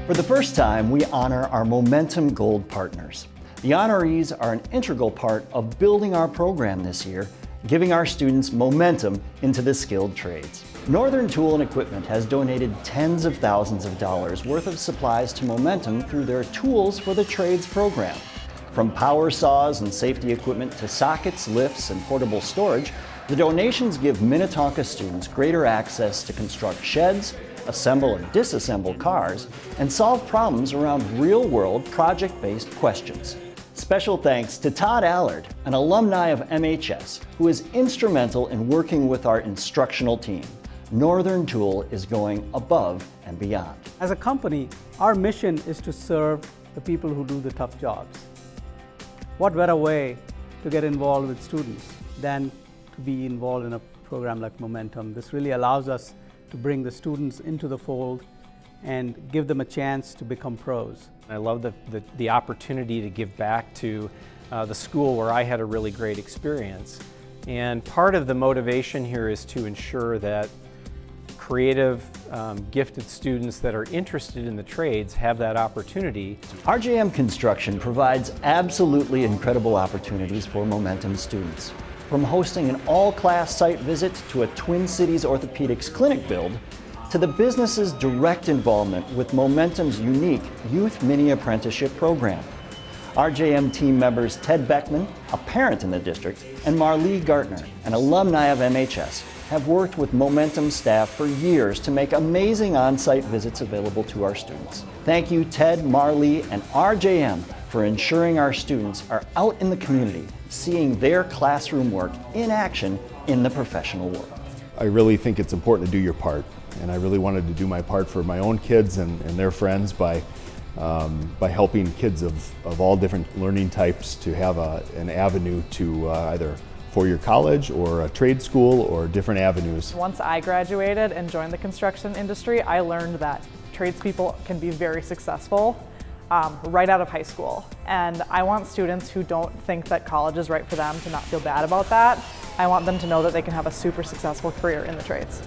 For the first time, we honor our Momentum Gold partners. The honorees are an integral part of building our program this year, giving our students momentum into the skilled trades. Northern Tool and Equipment has donated tens of thousands of dollars worth of supplies to Momentum through their Tools for the Trades program. From power saws and safety equipment to sockets, lifts, and portable storage, the donations give Minnetonka students greater access to construct sheds, assemble and disassemble cars, and solve problems around real-world project-based questions. Special thanks to Todd Allard, an alumni of MHS, who is instrumental in working with our instructional team. Northern Tool is going above and beyond. As a company, our mission is to serve the people who do the tough jobs. What better way to get involved with students than to be involved in a program like Momentum? This really allows us to bring the students into the fold and give them a chance to become pros. I love the opportunity to give back to the school where I had a really great experience. And part of the motivation here is to ensure that creative, gifted students that are interested in the trades have that opportunity. RJM Construction provides absolutely incredible opportunities for Momentum students. From hosting an all-class site visit to a Twin Cities Orthopedics clinic build, to the business's direct involvement with Momentum's unique Youth Mini Apprenticeship program. RJM team members Ted Beckman, a parent in the district, and Marlee Gartner, an alumni of MHS, have worked with Momentum staff for years to make amazing on-site visits available to our students. Thank you, Ted, Marlee, and RJM for ensuring our students are out in the community, seeing their classroom work in action in the professional world. I really think it's important to do your part, and I really wanted to do my part for my own kids and their friends by helping kids of all different learning types to have an avenue to either four-year college or a trade school or different avenues. Once I graduated and joined the construction industry, I learned that tradespeople can be very successful right out of high school. And I want students who don't think that college is right for them to not feel bad about that. I want them to know that they can have a super successful career in the trades.